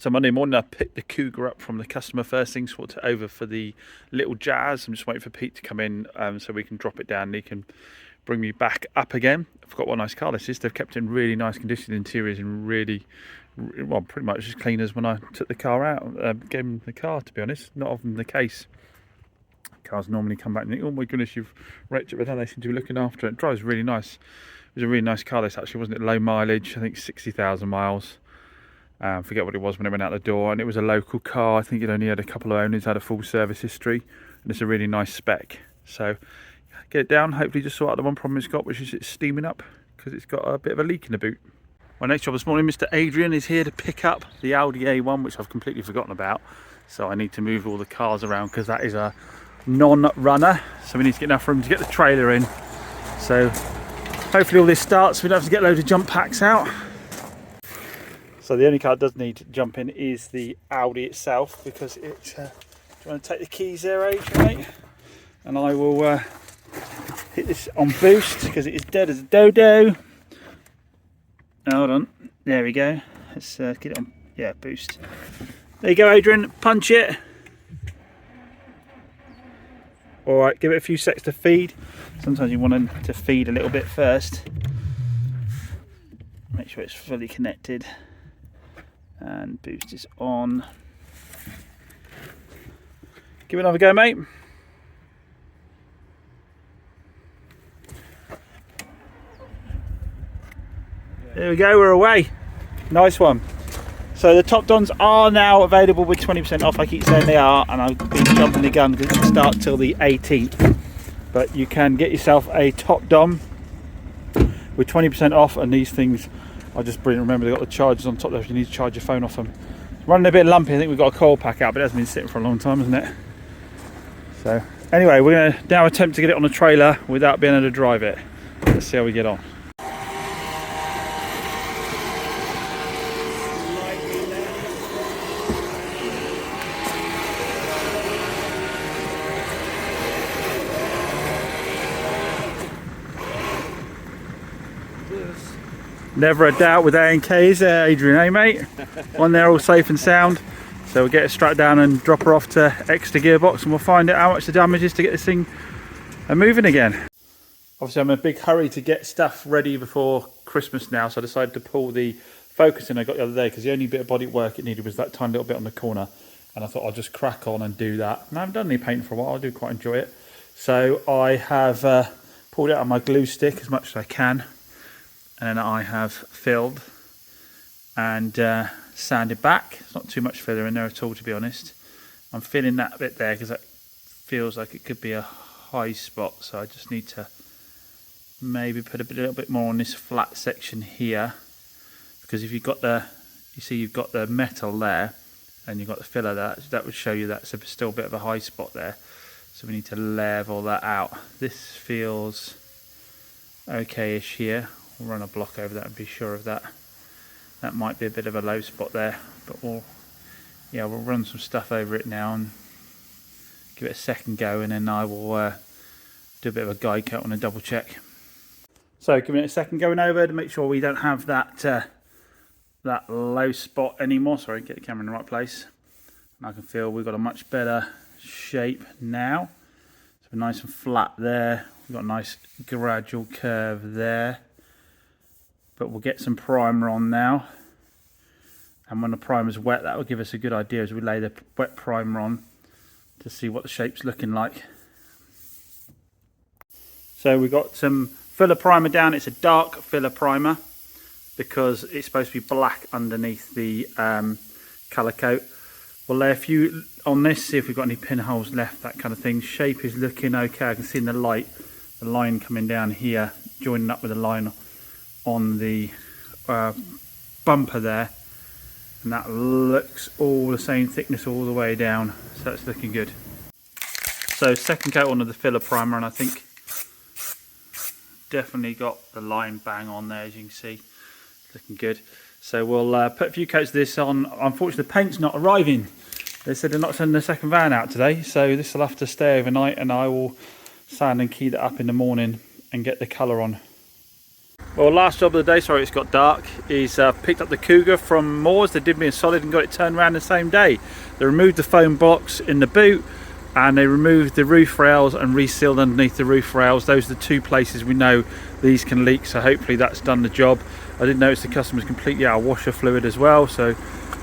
So Monday morning I picked the Cougar up from the customer first thing, swapped it over for the little Jazz. I'm just waiting for Pete to come in so we can drop it down and he can bring me back up again. I forgot what a nice car this is. They've kept it in really nice condition. The interior is in really, well, pretty much as clean as when I took the car out. Gave him the car, to be honest. Not often the case. Cars normally come back and think, oh my goodness, you've wrecked it, but now they seem to be looking after it. It drives really nice. It was a really nice car this actually, wasn't it? Low mileage, I think 60,000 miles. Forget what it was when it went out the door, and it was a local car. I think it only had a couple of owners, had a full service history, and it's a really nice spec. So get it down, hopefully just sort out the one problem it's got, which is it's steaming up because it's got a bit of a leak in the boot. My next job this morning, Mr. Adrian is here to pick up the Audi A1, which I've completely forgotten about. So I need to move all the cars around because that is a non-runner. So we need to get enough room to get the trailer in. So hopefully all this starts, we don't have to get loads of jump packs out. So the only car that does need jumping is the Audi itself, because it's, do you want to take the keys there, Adrian, mate? And I will hit this on boost because it is dead as a dodo. Hold on, there we go. Let's get it on, yeah, boost. There you go, Adrian, punch it. All right, give it a few seconds to feed. Sometimes you want them to feed a little bit first. Make sure it's fully connected. And boost is on. Give it another go, mate. There we go, we're away. Nice one. So the top dons are now available with 20% off. I keep saying they are, and I've been jumping the gun because it doesn't start till the 18th. But you can get yourself a top don with 20% off, and these things are just brilliant. Remember, they've got the chargers on top there if you need to charge your phone off them. It's running a bit lumpy. I think we've got a coil pack out, but it hasn't been sitting for a long time, hasn't it? So anyway, we're going to now attempt to get it on a trailer without being able to drive it. Let's see how we get on. Never a doubt with A&K, is there, Adrian, eh, mate? One there all safe and sound. So we'll get it strapped down and drop her off to extra gearbox, and we'll find out how much the damage is to get this thing moving again. Obviously I'm in a big hurry to get stuff ready before Christmas now, so I decided to pull the Focus in I got the other day, because the only bit of body work it needed was that tiny little bit on the corner, and I thought I'll just crack on and do that. And I haven't done any painting for a while. I do quite enjoy it. So I have pulled out my glue stick as much as I can, and then I have filled and sanded back. It's not too much filler in there at all, to be honest. I'm filling that bit there because that feels like it could be a high spot, so I just need to maybe put a little bit more on this flat section here, because if you've got the, you see you've got the metal there and you've got the filler there, that would show you that's still a bit of a high spot there, so we need to level that out. This feels okay-ish here. We'll run a block over that and be sure of that. That might be a bit of a low spot there, but we'll run some stuff over it now and give it a second go, and then I will do a bit of a guide coat on a double check. So giving it a second going over to make sure we don't have that that low spot anymore. Sorry, get the camera in the right place. And I can feel we've got a much better shape now. So nice and flat there. We've got a nice gradual curve there. But we'll get some primer on now, and when the primer's wet, that will give us a good idea as we lay the wet primer on to see what the shape's looking like. So we've got some filler primer down. It's a dark filler primer because it's supposed to be black underneath the colour coat. We'll lay a few on this, see if we've got any pinholes left, that kind of thing. Shape is looking okay. I can see in the light the line coming down here, joining up with the line on the bumper there, and that looks all the same thickness all the way down, so that's looking good. So second coat on of the filler primer, and I think definitely got the line bang on there, as you can see. Looking good. So we'll put a few coats of this on. Unfortunately the paint's not arriving. They said they're not sending the second van out today, so this will have to stay overnight, and I will sand and key that up in the morning and get the colour on. Well, last job of the day, sorry it's got dark, is picked up the Cougar from Moores. They did me a solid and got it turned around the same day. They removed the foam box in the boot and they removed the roof rails and resealed underneath the roof rails. Those are the two places we know these can leak, so hopefully that's done the job. I did notice the customer's completely out of washer fluid as well, so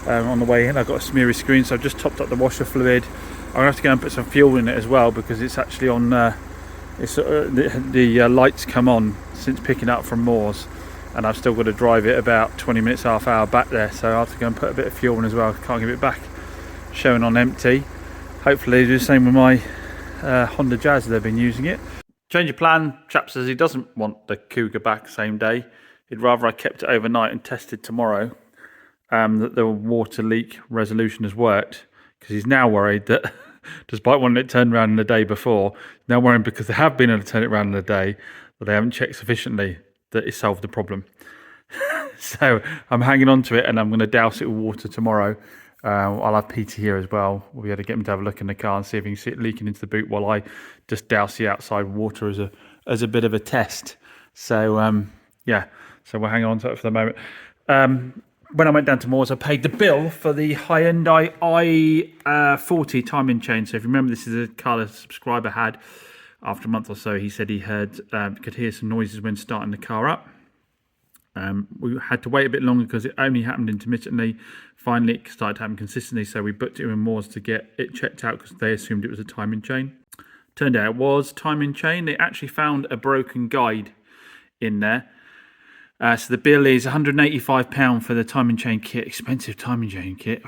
on the way in I got a smeary screen, so I've just topped up the washer fluid. I'm going to have to go and put some fuel in it as well because it's actually on, the lights come on since picking up from Moores, and I've still got to drive it about 20 minutes, half hour back there, so I'll have to go and put a bit of fuel in as well. Can't give it back showing on empty. Hopefully do the same with my Honda Jazz. They've been using it. Change of plan. Chap says he doesn't want the Cougar back same day. He'd rather I kept it overnight and tested tomorrow that the water leak resolution has worked, because he's now worried that despite wanting it turned around in the day before, now worrying because they have been able to turn it around in the day that they haven't checked sufficiently that it solved the problem. So I'm hanging on to it and I'm going to douse it with water tomorrow. I'll have Peter here as well. We'll be able to get him to have a look in the car and see if he can see it leaking into the boot while I just douse the outside water as a bit of a test. So yeah, so we'll hang on to it for the moment. When I went down to Moores, I paid the bill for the Hyundai i40 timing chain. So if you remember, this is a car that a subscriber had. After a month or so, he said he could hear some noises when starting the car up. We had to wait a bit longer because it only happened intermittently. Finally, it started to happen consistently, so we booked it in Moores to get it checked out because they assumed it was a timing chain. Turned out it was timing chain. They actually found a broken guide in there. So the bill is £185 for the timing chain kit. Expensive timing chain kit.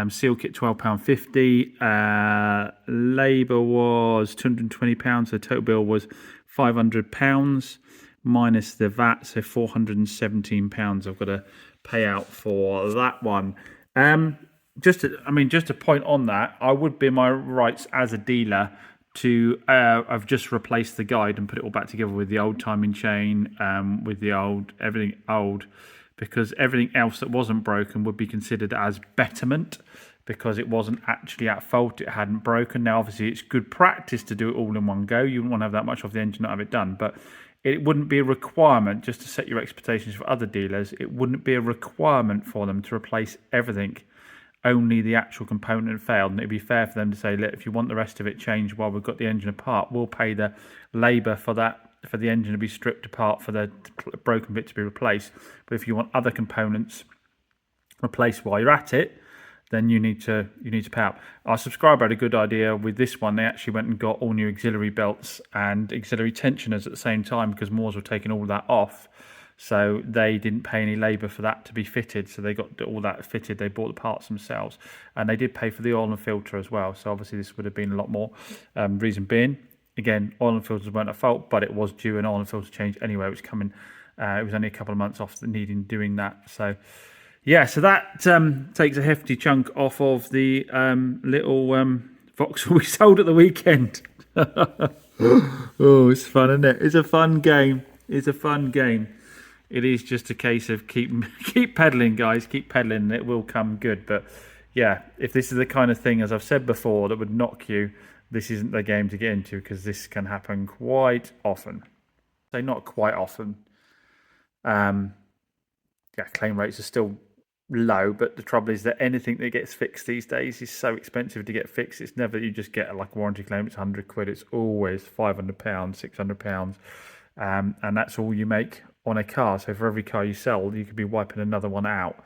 Seal kit £12.50. Labour was £220. So the total bill was £500 minus the VAT, so £417 I've got to pay out for that one. Just to point on that, I would be in my rights as a dealer to I've just replaced the guide and put it all back together with the old timing chain, with the everything old, because everything else that wasn't broken would be considered as betterment because it wasn't actually at fault, it hadn't broken. Now obviously it's good practice to do it all in one go. You wouldn't want to have that much off the engine, not have it done, but it wouldn't be a requirement, just to set your expectations for other dealers, it wouldn't be a requirement for them to replace everything. Only the actual component failed, and it'd be fair for them to say, look, if you want the rest of it changed while we've got the engine apart, we'll pay the labour for that, for the engine to be stripped apart, for the broken bit to be replaced. But if you want other components replaced while you're at it, then you need to pay up. Our subscriber had a good idea with this one. They actually went and got all new auxiliary belts and auxiliary tensioners at the same time because Moores were taking all that off. So they didn't pay any labour for that to be fitted. So they got all that fitted. They bought the parts themselves. And they did pay for the oil and filter as well. So obviously this would have been a lot more. Reason being, again, oil and filters weren't at fault, but it was due an oil and filter change anyway. It was coming. It was only a couple of months off needing doing that. So yeah, so that takes a hefty chunk off of the little Vauxhall we sold at the weekend. Oh, it's fun, isn't it? It's a fun game. It's a fun game. It is just a case of keep pedaling, guys. Keep pedaling, and it will come good. But yeah, if this is the kind of thing, as I've said before, that would knock you, this isn't the game to get into because this can happen quite often. So not quite often. Yeah, claim rates are still low, but the trouble is that anything that gets fixed these days is so expensive to get fixed. It's never you just get like a warranty claim, it's £100. It's always £500, £600, and that's all you make on a car. So for every car you sell, you could be wiping another one out.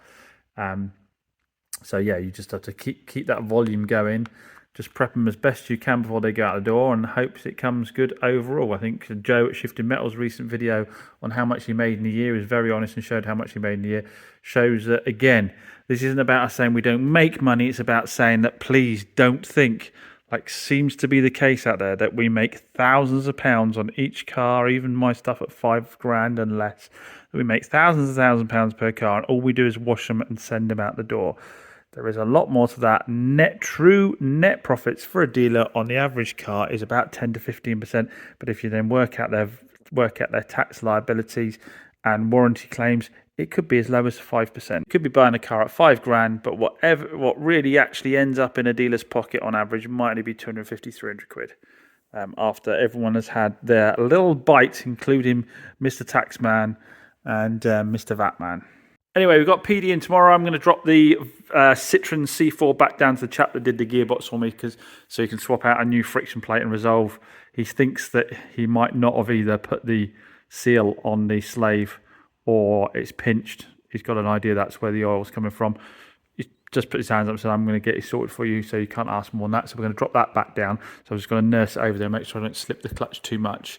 So yeah, you just have to keep that volume going. Just prep them as best you can before they go out the door and hopes it comes good overall. I think Joe at Shifting Metals' recent video on how much he made in a year is very honest and showed how much he made in a year. Shows that, again, this isn't about us saying we don't make money. It's about saying that please don't think, like seems to be the case out there, that we make thousands of pounds on each car, even my stuff at £5,000 and less. That we make thousands of pounds per car and all we do is wash them and send them out the door. There is a lot more to that. True net profits for a dealer on the average car is about 10 to 15%. But if you then work out their tax liabilities and warranty claims, it could be as low as 5%. You could be buying a car at £5,000, but what really actually ends up in a dealer's pocket on average might only be 250, 300 quid. after everyone has had their little bite, including Mr. Taxman and Mr. Vatman. Anyway, we've got PD in tomorrow. I'm going to drop the Citroen C4 back down to the chap that did the gearbox for me, so he can swap out a new friction plate and resolve. He thinks that he might not have either put the seal on the slave or it's pinched. He's got an idea that's where the oil's coming from. He just put his hands up and said, I'm going to get it sorted for you, so you can't ask more than that. So we're going to drop that back down. So I'm just going to nurse it over there, make sure I don't slip the clutch too much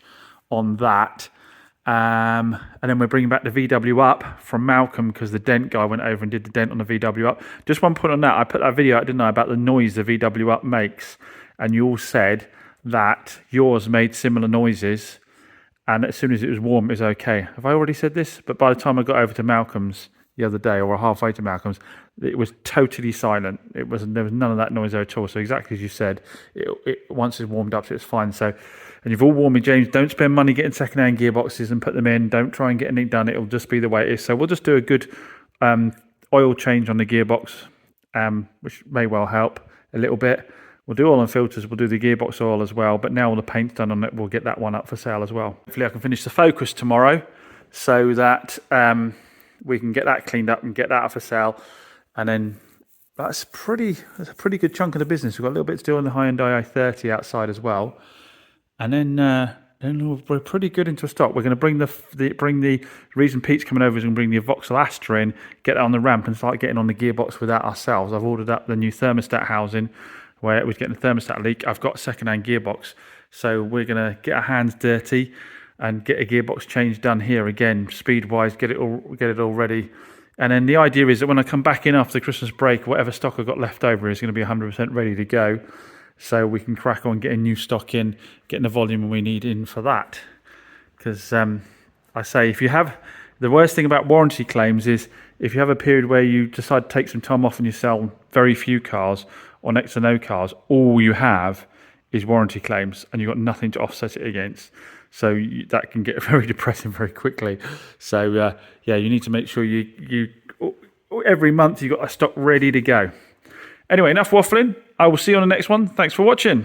on that. And then we're bringing back the VW up from Malcolm because the dent guy went over and did the dent on the VW up. Just one point on that, I put that video out, didn't I, about the noise the VW up makes, and you all said that yours made similar noises, and as soon as it was warm it was okay. Have I already said this? But by the time I got over to Malcolm's the other day, or halfway to Malcolm's, it was totally silent. There was none of that noise there at all. So exactly as you said, once it's warmed up, it's fine. So, and you've all warned me, James, don't spend money getting second-hand gearboxes and put them in. Don't try and get anything done. It'll just be the way it is. So we'll just do a good oil change on the gearbox, which may well help a little bit. We'll do oil and filters. We'll do the gearbox oil as well. But now all the paint's done on it, we'll get that one up for sale as well. Hopefully I can finish the Focus tomorrow so that we can get that cleaned up and get that up for sale. And then that's a pretty good chunk of the business. We've got a little bit to do on the high-end i30 outside as well. And then we're pretty good into a stock. We're going to bring the reason Pete's coming over is going to bring the Vauxhall Astra in, get that on the ramp and start getting on the gearbox with that ourselves. I've ordered up the new thermostat housing where it was getting a thermostat leak. I've got a second-hand gearbox. So we're going to get our hands dirty and get a gearbox change done here again, speed-wise, get it all ready. And then the idea is that when I come back in after the Christmas break, whatever stock I've got left over is going to be 100% ready to go. So we can crack on getting new stock in, getting the volume we need in for that. Because I say, if you have, the worst thing about warranty claims is if you have a period where you decide to take some time off and you sell very few cars or next to no cars, all you have is warranty claims and you've got nothing to offset it against. So that can get very depressing very quickly. So yeah, you need to make sure you every month you've got a stock ready to go. Anyway, enough waffling. I will see you on the next one. Thanks for watching.